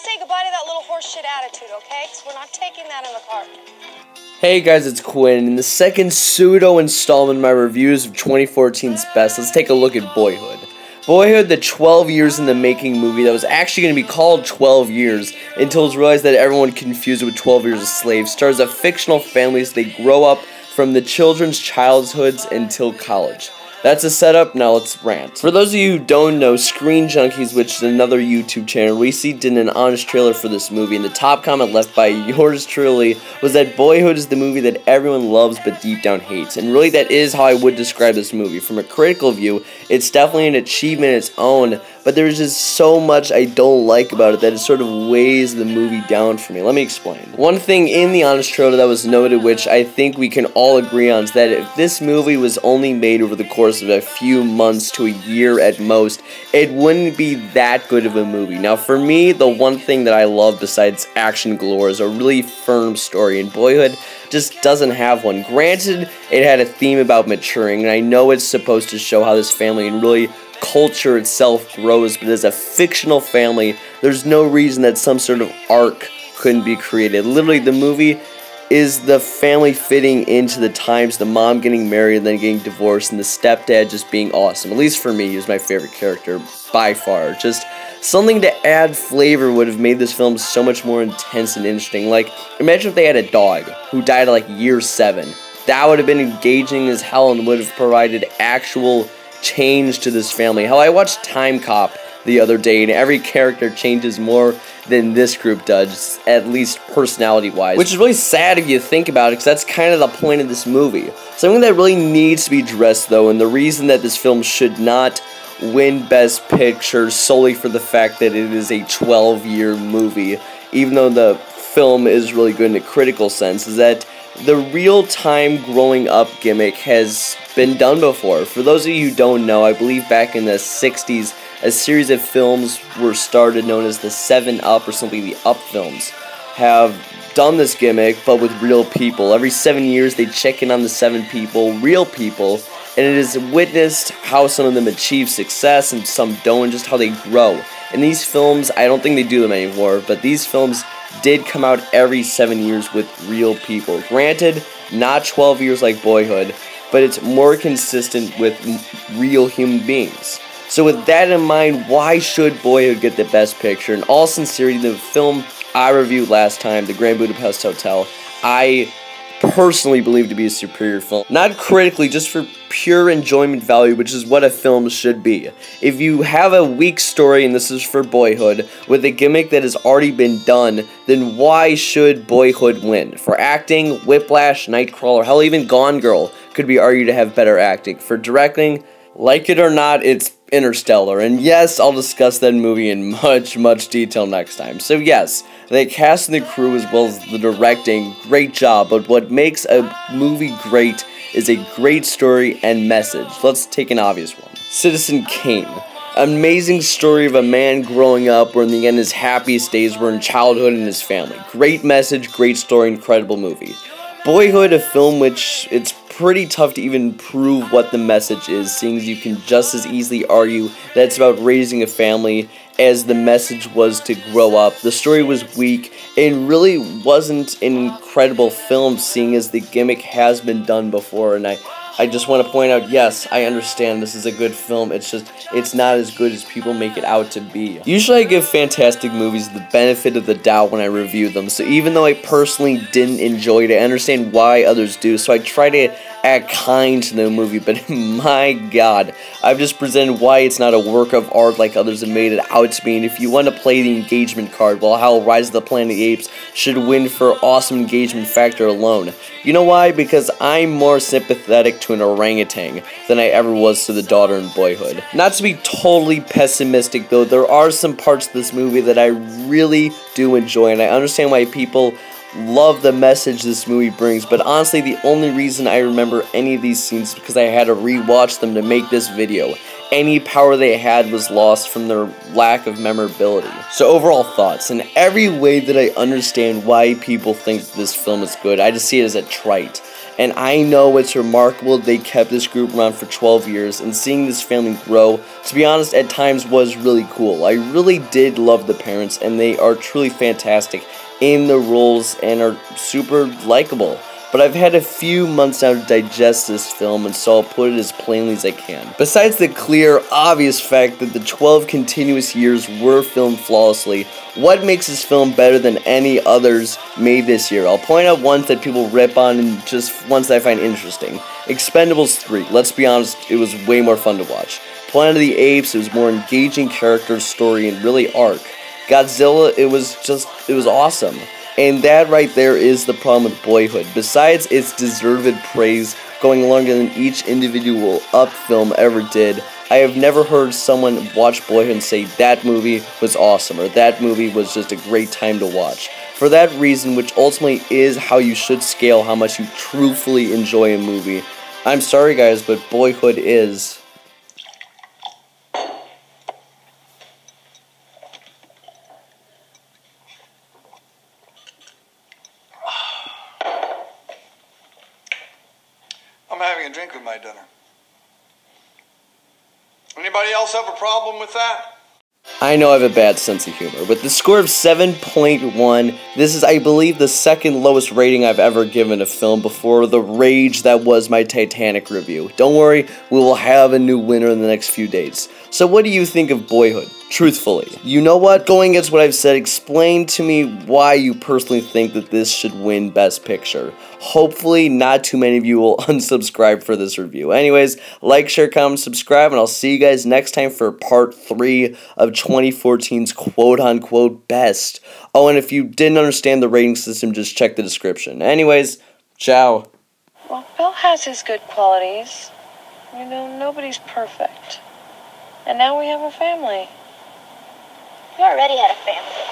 say goodbye to that little horseshit attitude, okay? Because we're not taking that in the car. Hey guys, it's Quinn. In the second pseudo installment of my reviews of 2014's best, let's take a look at Boyhood. Boyhood, the 12 years in the making movie that was actually going to be called 12 Years until it was realized that everyone confused it with 12 Years a Slave, stars a fictional family as they grow up from the children's childhoods until college. That's a setup, now let's rant. For those of you who don't know, Screen Junkies, which is another YouTube channel, recently did an honest trailer for this movie, and the top comment left by yours truly was that Boyhood is the movie that everyone loves but deep down hates. And really that is how I would describe this movie. From a critical view, it's definitely an achievement in its own, but there's just so much I don't like about it that it sort of weighs the movie down for me. Let me explain. One thing in the honest trailer that was noted, which I think we can all agree on, is that if this movie was only made over the course of a few months to a year at most, it wouldn't be that good of a movie. Now for me, the one thing that I love besides action galore is a really firm story, and Boyhood just doesn't have one. Granted, it had a theme about maturing, and I know it's supposed to show how this family and really culture itself grows, but as a fictional family, there's no reason that some sort of arc couldn't be created. Literally, the movie is the family fitting into the times, the mom getting married and then getting divorced, and the stepdad just being awesome. At least for me, he was my favorite character by far. Just something to add flavor would have made this film so much more intense and interesting. Like, imagine if they had a dog who died at like year 7. That would have been engaging as hell and would have provided actual change to this family. How I watched Time Cop the other day, and every character changes more than this group does, at least personality-wise. Which is really sad if you think about it, because that's kind of the point of this movie. Something that really needs to be addressed, though, and the reason that this film should not win Best Picture solely for the fact that it is a 12-year movie, even though the film is really good in a critical sense, is that the real-time growing up gimmick has been done before. For those of you who don't know, I believe back in the 60s, a series of films were started known as the 7-Up or something, the Up films, have done this gimmick, but with real people. Every 7 years, they check in on the 7 people, real people, and it is witnessed how some of them achieve success and some don't, and just how they grow. And these films, I don't think they do them anymore, but these films did come out every 7 years with real people. Granted, not 12 years like Boyhood, but it's more consistent with real human beings. So with that in mind, why should Boyhood get the Best Picture? In all sincerity, the film I reviewed last time, The Grand Budapest Hotel, I personally believe to be a superior film. Not critically, just for pure enjoyment value, which is what a film should be. If you have a weak story, and this is for Boyhood, with a gimmick that has already been done, then why should Boyhood win? For acting, Whiplash, Nightcrawler, hell, even Gone Girl could be argued to have better acting. For directing, like it or not, it's Interstellar, and yes, I'll discuss that movie in much detail next time. So yes, the cast and the crew as well as the directing, great job, but what makes a movie great is a great story and message. Let's take an obvious one. Citizen Kane. Amazing story of a man growing up where in the end his happiest days were in childhood and his family. Great message, great story, incredible movie. Boyhood, a film which it's pretty tough to even prove what the message is, seeing as you can just as easily argue that it's about raising a family as the message was to grow up. The story was weak and really wasn't an incredible film, seeing as the gimmick has been done before, and I just want to point out, yes, I understand this is a good film, it's just, it's not as good as people make it out to be. Usually I give fantastic movies the benefit of the doubt when I review them, so even though I personally didn't enjoy it, I understand why others do, so I try to act kind to the movie, but my god, I've just presented why it's not a work of art like others have made it out to be, and if you want to play the engagement card, well, how Rise of the Planet of the Apes should win for awesome engagement factor alone. You know why? Because I'm more sympathetic to an orangutan than I ever was to the daughter in Boyhood. Not to be totally pessimistic though, there are some parts of this movie that I really do enjoy, and I understand why people love the message this movie brings, but honestly the only reason I remember any of these scenes is because I had to rewatch them to make this video. Any power they had was lost from their lack of memorability. So overall thoughts, in every way that I understand why people think this film is good, I just see it as a trite. and I know it's remarkable they kept this group around for 12 years, and seeing this family grow, to be honest, at times was really cool. I really did love the parents, and they are truly fantastic in the roles and are super likable. But I've had a few months now to digest this film, and so I'll put it as plainly as I can. Besides the clear, obvious fact that the 12 continuous years were filmed flawlessly, what makes this film better than any others made this year? I'll point out ones that people rip on and just ones that I find interesting. Expendables 3, let's be honest, it was way more fun to watch. Planet of the Apes, it was more engaging character, story, and really arc. Godzilla, it was awesome. And that right there is the problem with Boyhood. Besides its deserved praise going longer than each individual Up film ever did, I have never heard someone watch Boyhood and say that movie was awesome or that movie was just a great time to watch. For that reason, which ultimately is how you should scale how much you truthfully enjoy a movie, I'm sorry guys, but Boyhood is... I'm having a drink with my dinner. Anybody else have a problem with that? I know I have a bad sense of humor. With the score of 7.1, this is, I believe, the second lowest rating I've ever given a film before the rage that was my Titanic review. Don't worry, we will have a new winner in the next few days. So what do you think of Boyhood? Truthfully. You know what? Going against what I've said, explain to me why you personally think that this should win Best Picture. Hopefully, not too many of you will unsubscribe for this review. Anyways, like, share, comment, subscribe, and I'll see you guys next time for part 3 of 2014's quote-unquote best. Oh, and if you didn't understand the rating system, just check the description. Anyways, ciao. Well, Bill has his good qualities. You know, nobody's perfect. And now we have a family. You already had a family.